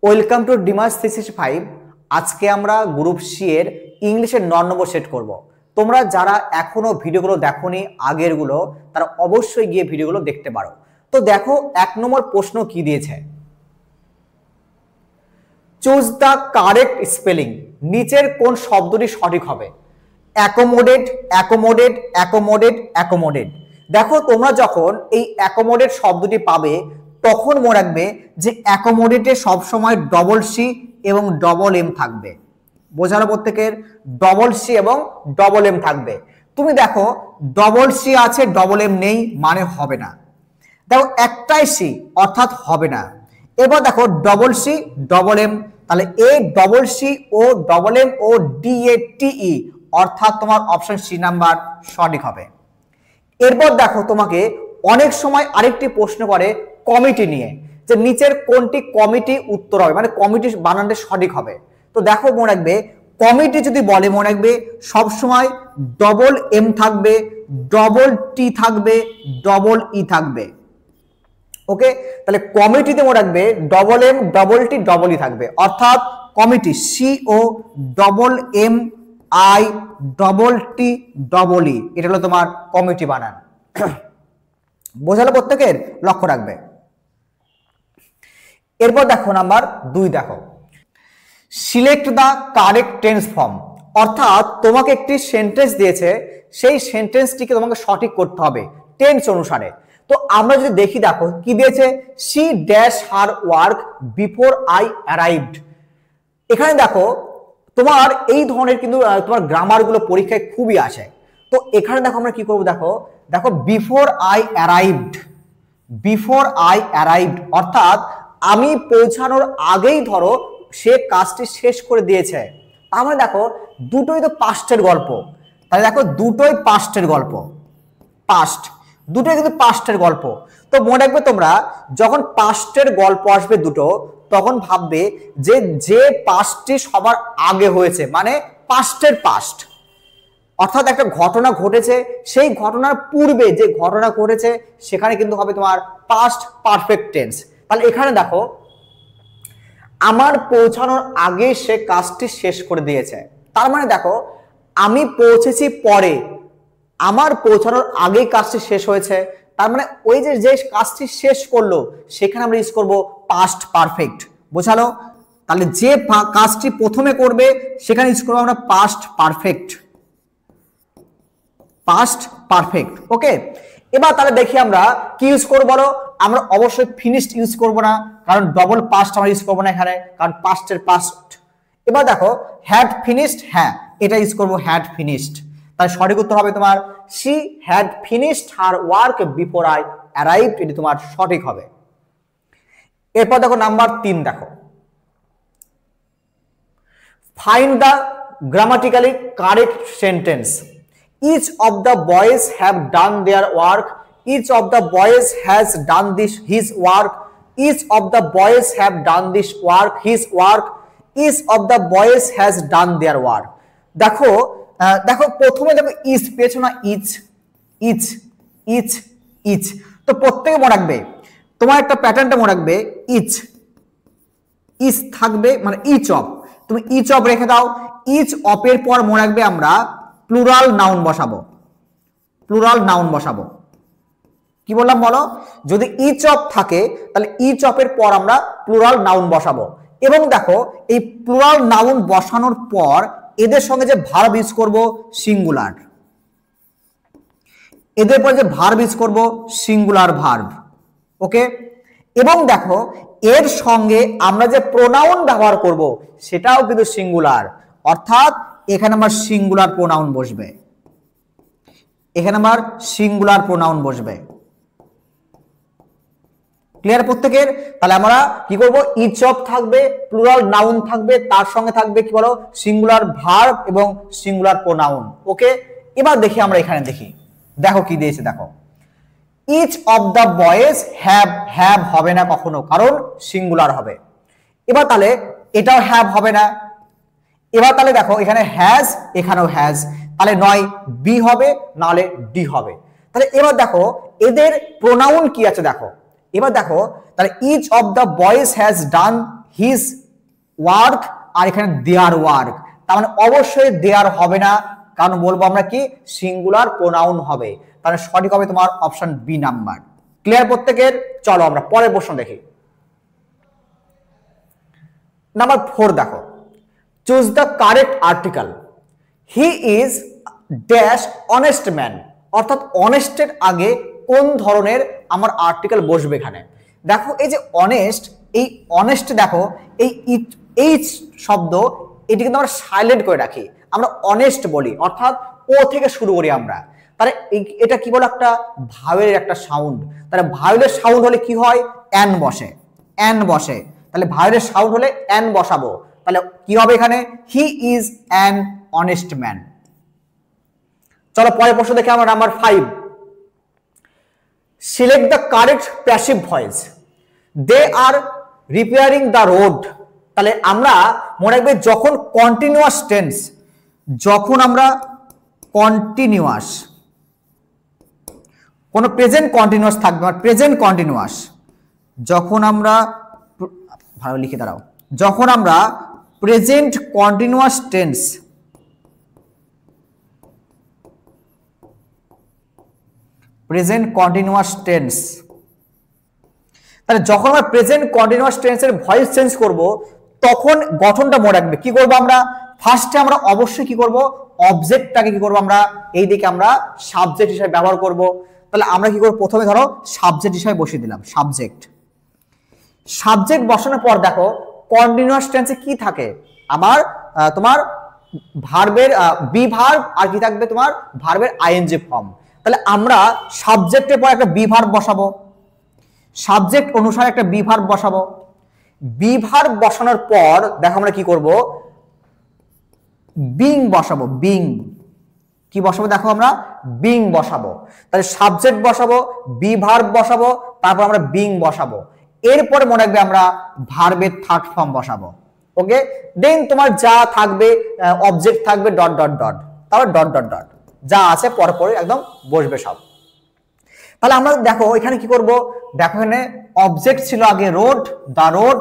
Welcome to ডিমাস 365। আজকে আমরা group C এর ইংলিশের 9 নম্বর সেট করব। তোমরা যারা এখনো ভিডিওগুলো দেখোনি আগেরগুলো, তারা অবশ্যই গিয়ে ভিডিওগুলো দেখতে পারো। তো দেখো 1 নম্বর প্রশ্ন কি দিয়েছে, চুজ দ্য কারেক্ট স্পেলিং। নিচের কোন শব্দটি সঠিক হবে? Accommodate, accommodate, accommodate, accommodate. দেখো তোমরা যখন এই অ্যাকোমোডেট শব্দটি পাবে তখন মনে রাখবে যে অ্যাকোমোডেটে সবসময় ডবল সি এবং ডবল এম থাকবে। বোঝানো প্রত্যেকের? ডবল সি এবং ডবল এম থাকবে। তুমি দেখো ডবল সি আছে ডবল এম নেই, মানে হবে না। দেখো একটাই সি অর্থাৎ হবে না। এবার দেখো ডবল সি ডবল এম, তাহলে A double C O double M O D A T E, অর্থাৎ তোমার অপশন সি নাম্বার সঠিক হবে। এরপর দেখো তোমাকে অনেক সময় আরেকটি প্রশ্ন করে কমিটি নিয়ে, যে নিচের কোনটি কমিটি উত্তর হবে, মানে কমিটি বানানটা সঠিক হবে। তো দেখো মনে রাখবে কমিটি যদি বলে মনে রাখবে সবসময় ডবল এম থাকবে, ডবল টি থাকবে, ডবল ই থাকবে। ওকে, তাহলে কমিটিতে মনে রাখবে double M double T double E থাকবে, অর্থাৎ committee C O double M I double T double E, এটা হলো তোমার কমিটি বানান। বোঝালো প্রত্যেকের? লক্ষ্য রাখবে। এরপর দেখো নাম্বার 2, দেখো select the correct tense form. অর্থাৎ তোমাকে একটি সেন্টেন্স দিয়েছে, সেই সেন্টেন্সটিকে তোমাকে সঠিক করতে হবে টেন্স অনুসারে। তো আমরা যদি দেখি, দেখো কি দিয়েছে, she dash her work before I arrived. এখানে দেখো তোমার এই ধরনের কিন্তু তোমার গ্রামার গুলো পরীক্ষায় খুবই আসে। তো এখানে দেখো আমরা কি করবো, দেখো দেখো before I arrived, before I arrived অর্থাৎ আমি পৌঁছানোর আগেই ধরো সে কাজটি শেষ করে দিয়েছে। তার মানে দেখো দুটোই তো পাস্টের গল্প, তাহলে দেখো দুটোই পাস্টের গল্প, পাস্ট দুটোই কিন্তু পাস্টের গল্প। তো মনে রাখবে তোমরা যখন পাস্টের গল্প আসবে দুটো, তখন ভাববে যে যে পাস্টটি সবার আগে হয়েছে, মানে পাস্টের পাস্ট, অর্থাৎ একটা ঘটনা ঘটেছে, সেই ঘটনার পূর্বে যে ঘটনা ঘটেছে সেখানে কিন্তু হবে তোমার পাস্ট পারফেক্ট টেন্স। তাহলে এখানে দেখো আমার পৌঁছানোর আগে সে কাজটি শেষ করে দিয়েছে, তার মানে দেখো আমি পৌঁছেছি পরে, আমার পৌঁছানোর আগেই কাজটি শেষ হয়েছে, তার মানে ওই যে যে কাজটি শেষ করলো সেখানে আমরা ইউজ করব পাস্ট পারফেক্ট। বোঝালো? তাহলে যে কাজটি প্রথমে করবে সেখানে ইউজ করবো আমরা পাস্ট পারফেক্ট, পাস্ট পারফেক্ট। ওকে, এবার তাহলে দেখি আমরা কি ইউজ করবো বলো। আমরা অবশ্যই ফিনিশড ইউজ করব না, কারণ ডবল পাস্ট আমরা ইউজ করবো না এখানে, কারণ পাস্টের পাস্ট। এবার দেখো হ্যাড ফিনিশড, হ্যাঁ এটা ইউজ করবো হ্যাড ফিনিশড। তাহলে সঠিক উত্তর হবে তোমার she had finished her work before I arrived, এটি তোমার সঠিক হবে। এরপর দেখো নাম্বার 3, দেখো find the grammatically correct sentence. Each of the boys have done their work. Each of the boys has done his work. Each of the boys have done this work, his work. Each of the boys has done their work. দেখো দেখো প্রথমে দেখো is পেয়েছো না, each each each each. তো প্রত্যেকে মনে রাখবে, তোমার একটা প্যাটার্নটা মনে রাখবে, ইচ ইচ থাকবে মানে ইচ অফ, তুমি ইচ অফ রেখে দাও। ইচ অফের পর মনে রাখবে আমরা প্লুরাল নাউন বসাবো, প্লুরাল নাউন বসাবো। কি বললাম বলো? যদি ইচ অফ থাকে তাহলে ইচ অফের পর আমরা প্লুরাল নাউন বসাবো। এবং দেখো এই প্লুরাল নাউন বসানোর পর এদের সঙ্গে যে ভার্ব ইউজ করব সিঙ্গুলার, এদের পর যে ভার্ব ইউজ করব সিঙ্গুলার ভার্ব। ওকে, এবং দেখো এর সঙ্গে আমরা যে প্রোনাউন ব্যবহার করব সেটাও কিন্তু সিঙ্গুলার, অর্থাৎ এখানে আমার সিঙ্গুলার প্রোনাউন বসবে, এখানে আমার সিঙ্গুলার প্রোনাউন বসবে। ক্লিয়ার প্রত্যেকের? তাহলে আমরা কি করব, ইচ অফ থাকবে, প্লুরাল নাউন থাকবে, তার সঙ্গে থাকবে কি বলো সিঙ্গুলার ভার্ব এবং সিঙ্গুলার প্রোনাউন। ওকে, এবার দেখি আমরা এখানে দেখি, দেখো কি দিয়েছে, দেখো each of the boys have, have হবে না কখনো, কারণ সিঙ্গুলার হবে। এবার তাহলে এটাও হ্যাভ হবে না। এবার তাহলে দেখো এখানে হ্যাজ, এখানেও হ্যাজ, তাহলে নয় বি হবে নাহলে ডি হবে। তাহলে এবার দেখো এদের প্রোনাউন কি আছে দেখো। এবার দেখো তাহলে each of the boys has done his work আর এখানে দেয়ার ওয়ার্ক, তার মানে অবশ্যই দেয়ার হবে না, কারণ বলবো আমরা কি সিঙ্গুলার প্রোনাউন হবে, তাহলে সঠিক হবে তোমার অপশন বি নাম্বার। ক্লিয়ার প্রত্যেকের? চলো আমরা পরের প্রশ্ন দেখি। নাম্বার 4 দেখো, choose the correct article. He is dash honest man, অর্থাৎ অনেস্টের আগে কোন ধরনের আমার আর্টিকেল বসবে এখানে। দেখো এই যে অনেস্ট, এই অনেস্ট দেখো এই শব্দ এটি কিন্তু আমরা সাইলেন্ট করে রাখি, আমরা অনেস্ট বলি, অর্থাৎ ও থেকে শুরু করি আমরা। তাহলে এটা কি বলে একটা ভাওয়েলের একটা সাউন্ড, তাহলে ভাওয়েলের সাউন্ড হলে কি হয়, অ্যান বসে, অ্যান বসে, তাহলে ভাওয়েলের সাউন্ড হলে অ্যান বসাবো, তাহলে কি হবে এখানে, he is an honest man. চলো পরের প্রশ্ন দেখে আমরা number 5। Select the correct passive voice. They are repairing the road. তাহলে আমরা মনে রাখবে যখন কন্টিনিউয়াস টেন্স, যখন আমরা কন্টিনিউয়াস কোন প্রেজেন্ট কন্টিনিউয়াস থাকবে, প্রেজেন্ট কন্টিনিউয়াস, যখন আমরা ভালো লিখে দাঁড়াও, যখন আমরা present continuous tense, present continuous tense, তাহলে যখন আমরা প্রেজেন্ট কন্টিনিউয়াস টেন্সের ভয়েস চেঞ্জ করব তখন গঠনটা মনে রাখবে। কি করব আমরা, ফার্স্টে আমরা অবশ্যই কি করব, অবজেক্টটাকে কি করব আমরা এই দিকে আমরা সাবজেক্ট হিসেবে ব্যবহার করব। তাহলে আমরা কি করব, প্রথমে ধরো সাবজেক্ট হিসেবে বসিয়ে দিলাম, সাবজেক্ট। সাবজেক্ট বসানোর পর দেখো কন্টিনিউয়াস টেন্সে কি থাকে, আমার তোমার ভার্বের বি ভার্ব আর কি থাকবে, তোমার ভার্বের আইএনজি ফর্ম। তাহলে আমরা সাবজেক্টের পর একটা বি ভার্ব বসাবো, সাবজেক্ট অনুসারে একটা বি ভার্ব বসাবো। বি ভার্ব বসানোর পর দেখো আমরা কি করব, বিং বসাবো, বিং। কি বসাবো দেখো, আমরা বিং বসাবো। তাহলে সাবজেক্ট বসাবো, বি ভার্ব বসাবো, তারপর আমরা বিং বসাবো। এরপরে মনে রাখবে আমরা ভার্বের থার্ড ফর্ম বসাবো। ওকে, দেন তোমার যা থাকবে অবজেক্ট থাকবে ডট ডট ডট, তারপর ডট ডট ডট, যা আছে পরে পরে একদম বসবে সব। তাহলে আমরা দেখো এখানে কি করব, দেখো এখানে অবজেক্ট ছিল আগে রোড, দা রোড,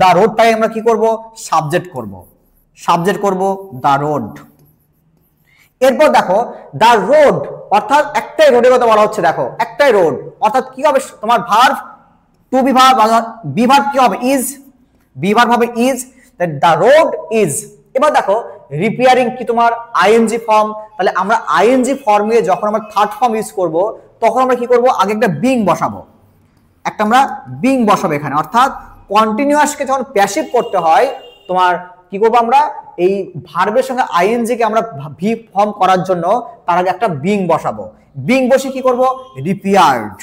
দা রোডটাই আমরা কি করব, সাবজেক্ট করব, সাবজেক্ট করব দা রোড। এরপর দেখো দা রোড, অর্থাৎ একটাই রোডের কথা বলা হচ্ছে, দেখো একটাই রোড, অর্থাৎ কি হবে তোমার verb to be verb, be verb কি হবে, ইজ, বি ভার্ব হবে ইজ, দা রোড ইজ। এবার দেখো রিপেয়ারিং কি তোমার আইএনজি ফর্ম, তাহলে আমরা আইএনজি ফর্মে যখন আমরা থার্ড ফর্ম ইউজ করব তখন আমরা কি করব, আগে একটা বিং বসাবো, একটা আমরা বিং বসাবো এখানে, অর্থাৎ কন্টিনিউয়াসকে যখন প্যাসিভ করতে হয় তোমার কি করব, আমরা এই ভার্বের সঙ্গে আইএনজি কে আমরা ভি ফর্ম করার জন্য তার আগে একটা বিং বসাবো। বিং বসে কি করব, রিপেয়ার্ড,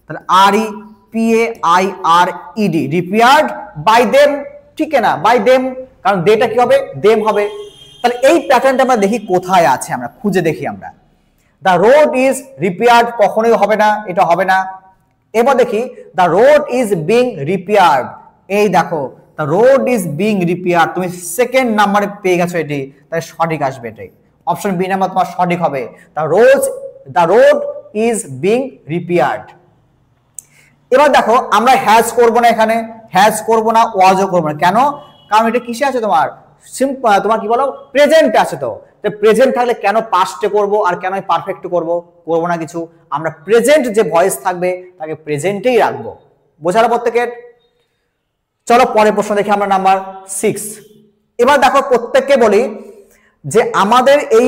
তাহলে R E P A I R E D, repaired by them, ঠিক না, বাই দেম, কারণ দেটা কি হবে, দেম হবে। তাহলে এই প্যাটার্নটা আমরা দেখি কোথায় আছে, আমরা খুঁজে দেখি আমরা। দ্য রোড ইজ রিপেয়ার্ড কখনোই হবে না, এটা হবে না। এবার দেখি the road is being repaired, এই দেখো the road is being repaired, তুমি সেকেন্ড নাম্বারে পেয়ে গেছো এটি, তাই সঠিক আসবে এটাই, অপশন বি নাম্বার তোমার সঠিক হবে। The road is being repaired. এবার দেখো আমরা হ্যাজ করব না, এখানে হ্যাজ করব না, ওয়াজও করব না, কেন, কারণ এটা কিসে আছে তোমার তোমার কি বলো প্রেজেন্ট আছে, তো প্রেজেন্ট থাকলে কেন পাস্টে করব আর কেন পারফেক্ট করব না কিছু, আমরা প্রেজেন্ট যে ভয়েস থাকবে তাকে প্রেজেন্টেই রাখবো। বোঝার প্রত্যেকের? চলো পরের প্রশ্ন দেখি আমরা নাম্বার 6। এবার দেখো প্রত্যেককে বলি যে আমাদের এই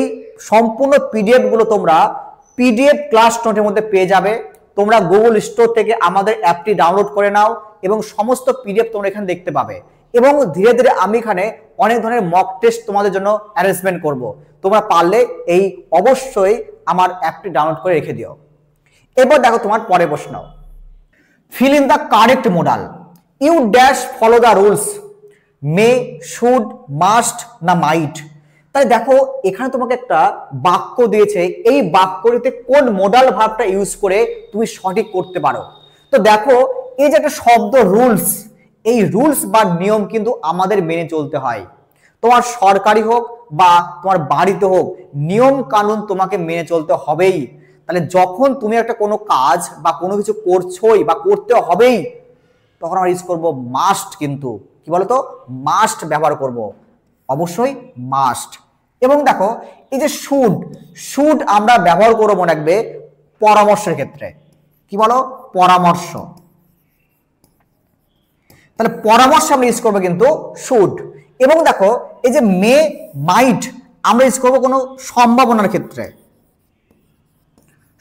সম্পূর্ণ পিডিএফ গুলো তোমরা পিডিএফ ক্লাস নোটের মধ্যে পেয়ে যাবে। তোমরা গুগল স্টোর থেকে আমাদের অ্যাপটি ডাউনলোড করে নাও এবং সমস্ত পিডিএফ তোমরা এখানে দেখতে পাবে। এবং ধীরে ধীরে আমি এখানে অনেক ধরনের মক টেস্ট তোমাদের জন্য অ্যারেঞ্জমেন্ট করব। তোমরা পারলে এই অবশ্যই আমার অ্যাপটি ডাউনলোড করে রেখে দিও। এবার দেখো তোমার পরের প্রশ্ন, fill in the correct modal. You dash follow the rules, may, should, must না মাইট। তাই দেখো এখানে তোমাকে একটা বাক্য দিয়েছে, এই বাক্যটিতে কোন মোডাল ভার্বটা ইউজ করে তুমি সঠিক করতে পারো। তো দেখো এই যে একটা শব্দ রুলস, এই রুলস বা নিয়ম কিন্তু আমাদের মেনে চলতে হয়। তোমার সরকারি হোক বা তোমার বাড়িতে হোক, নিয়ম কানুন তোমাকে মেনে চলতে হবেই। তাহলে যখন তুমি একটা কোনো কাজ বা কোনো কিছু করছোই বা করতে হবেই, তখন আমরা ইউজ করবো মাস্ট। কিন্তু কি বলতো মাস্ট ব্যবহার করব, অবশ্যই মাস্ট। এবং দেখো এই যে শুড আমরা ব্যবহার করব মনে রাখবে পরামর্শের ক্ষেত্রে, কি বলো পরামর্শ, তাহলে পরামর্শ আমরা ইউজ করবো কিন্তু শুড। এবং দেখো এই যে মে মাইট আমরা ইউজ করবো কোনো সম্ভাবনার ক্ষেত্রে,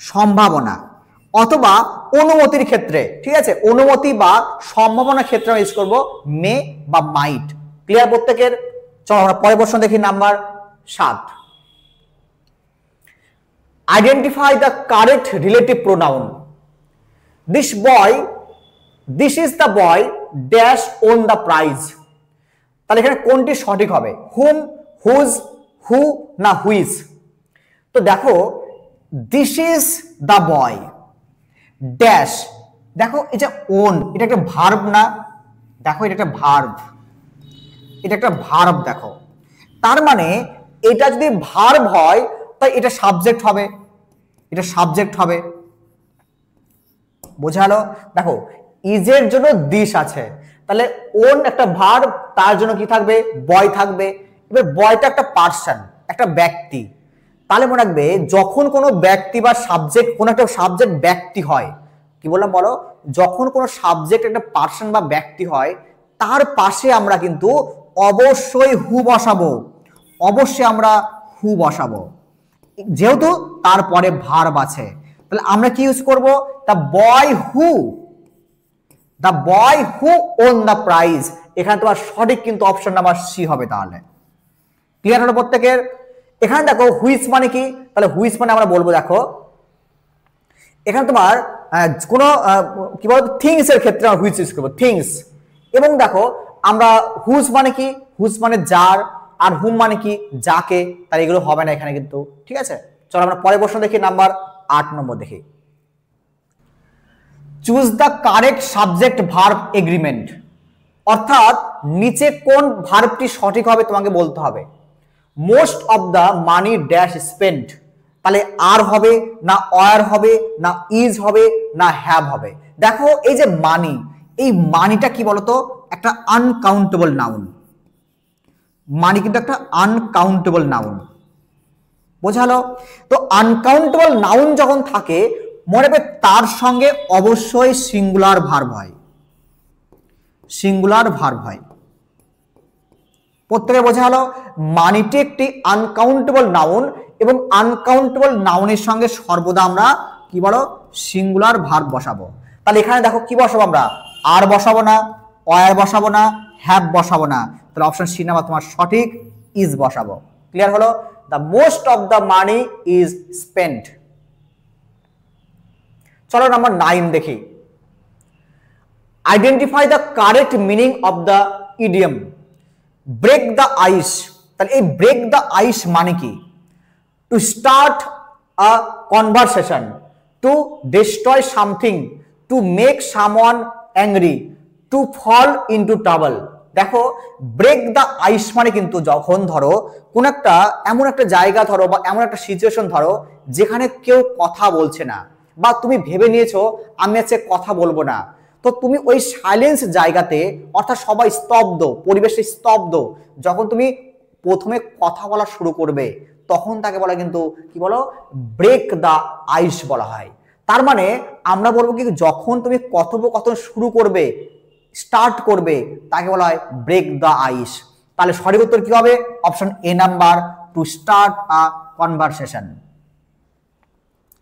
সম্ভাবনা অথবা অনুমতির ক্ষেত্রে, ঠিক আছে, অনুমতি বা সম্ভাবনার ক্ষেত্রে আমরা ইউজ করবো মে বা মাইট। ক্লিয়ার প্রত্যেকের? চলো আমরা পরের প্রশ্ন দেখি, number 7। Identify the correct relative pronoun. This is the boy dash won the prize. তাহলে এখানে কোনটি সঠিক হবে, হুম, হুজ, হু না হুইজ? তো দেখো this is the boy dash, দেখো এই যে ওন এটা একটা ভার্ব না, দেখো এটা একটা ভার্ব, এটা একটা ভার্ব দেখো, তার মানে এটা যদি ভার্ব হয় তাই এটা সাবজেক্ট হবে, এটা সাবজেক্ট হবে, বোঝালো? দেখো ইজের জন্য দিস আছে, তাহলে ওন একটা ভার্ব, তার জন্য কি থাকবে বয় থাকবে। এবার বয়টা একটা পার্সন, একটা ব্যক্তি, তাহলে মনে রাখবে যখন কোনো ব্যক্তি বা সাবজেক্ট, কোনো একটা সাবজেক্ট ব্যক্তি হয়, কি বললাম বলো, যখন কোনো সাবজেক্ট একটা পার্সন বা ব্যক্তি হয় তার পাশে আমরা কিন্তু অবশ্যই হু বসাবো, অবশ্যই আমরা হু বসাবো, যেহেতু তারপরে ভার্ব আছে। তাহলে আমরা কি ইউজ করব, the boy who won the prize. এখানে তোমার সঠিক কিন্তু অপশন নাম্বার সি হবে। তাহলে ক্লিয়ার হলো প্রত্যেকের? এখানে দেখো হুইচ মানে কি, তাহলে হুইচ মানে আমরা বলবো দেখো এখানে তোমার কোনো কি বলবো থিংস এর ক্ষেত্রে আমরা হুইচ ইউজ করবো, থিংস। এবং দেখো আমরা হুজ মানে কি, হুজ মানে যার, আর হুম মানে কি যাকে, তাই এগুলো হবে না এখানে কিন্তু, ঠিক আছে। চলো আমরা পরের প্রশ্ন দেখি, নাম্বার 8 নম্বর দেখি। Choose the correct subject verb agreement. অর্থাৎ নিচে কোন ভার্বটি সঠিক হবে তোমাকে বলতে হবে। Most of the money dash spent, তাহলে আর হবে না অয়ার হবে না ইজ হবে না হ্যাভ হবে? দেখো এই যে মানি, এই মানিটা কি বলতো একটা আনকাউন্টেবল নাউন, মানি কিন্তু একটা আনকাউন্টেবল নাউন, বোঝালো? তো আনকাউন্টেবল নাউন যখন থাকে মনে রাখবে তার সঙ্গে অবশ্যই সিঙ্গুলার ভার্ব হয়, সিঙ্গুলার ভার্ব হয়। প্রত্যেকে বোঝা গেল মানিটি একটি আনকাউন্টেবল নাউন, এবং আনকাউন্টেবল নাউনের সঙ্গে সর্বদা আমরা কি বলো সিঙ্গুলার ভার্ব বসাবো। তাহলে এখানে দেখো কি বসাবো আমরা, আর বসাবো না, অয়ার বসাবো না, হ্যাভ বসাবো না, তাহলে অপশন সি নাম্বার তোমার সঠিক, ইজ বসাবো। ক্লিয়ার হলো? The most of the money is spent. চলো নাম্বার 9 দেখি। Identify the correct meaning of the idiom break the ice. তাহলে এই ব্রেক দ্য আইস মানে কি? To start a conversation, to destroy something, to make someone angry, to fall into trouble. দেখো break the ice মানে কিন্তু যখন ধরো কোন একটা এমন একটা জায়গা ধরো বা এমন একটা সিচুয়েশন ধরো যেখানে কেউ কথা বলছে না, বা তুমি ভেবে নিয়েছো আমি আজকে কথা বলবো না, তো তুমি ওই সাইলেন্স জায়গাতে, অর্থাৎ সবাই স্তব্ধ, পরিবেশে স্তব্ধ, যখন তুমি প্রথমে কথা বলা শুরু করবে তখন তাকে বলা কিন্তু কি বলো ব্রেক দ্য আইস বলা হয়। তার মানে আমরা বলবো কি যখন তুমি কথোপকথন শুরু করবে, স্টার্ট করবে, তাকে বলা হয় ব্রেক দ্য আইস। তাহলে সঠিক উত্তর কি হবে? Option A number, two start a conversation.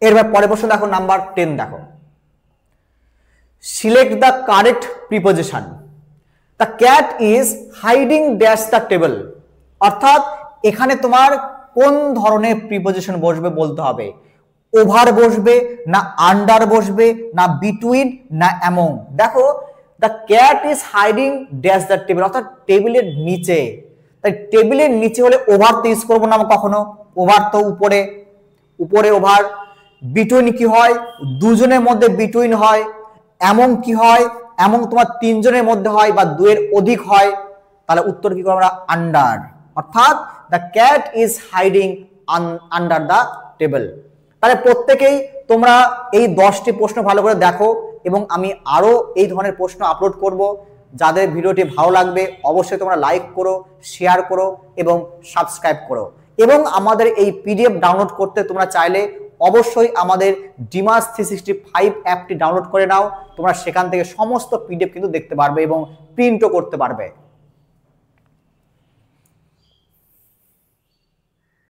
এরপর পরের প্রশ্ন দেখো, নাম্বার 10 দেখো। Select the correct preposition. The cat is hiding dash the table. অর্থাৎ এখানে তোমার কোন ধরনের প্রিপোজিশন বসবে বলতে হবে। ওভার বসবে না আন্ডার বসবে না বিটুইন না অ্যামং? দেখো the cat is hiding dash the table, অর্থাৎ টেবিলের নিচে। তাই টেবিলের নিচে হলে ওভার তো ইউজ করবো না কখনো, ওভার তো উপরে, উপরে ওভার। বিটুইন কি হয়? দুজনের মধ্যে বিটুইন হয়। এমন কি হয়? এমন তোমার তিনজনের মধ্যে হয় বা দুয়ের অধিক হয়। তাহলে উত্তর কি করবো আমরা? আন্ডার। অর্থাৎ the cat is hiding under the table. তাহলে প্রত্যেকেই তোমরা এই 10টি প্রশ্ন ভালো করে দেখো, এবং আমি আরো এই ধরনের প্রশ্ন আপলোড করব। যাদের ভিডিওটি ভালো লাগবে অবশ্যই তোমরা লাইক করো, শেয়ার করো এবং সাবস্ক্রাইব করো। এবং আমাদের এই পিডিএফ ডাউনলোড করতে তোমরা চাইলে অবশ্যই আমাদের ডিমাস 365 অ্যাপটি ডাউনলোড করে নাও। তোমরা সেখান থেকে সমস্ত পিডিএফ কিন্তু দেখতে পারবে এবং প্রিন্টও করতে পারবে।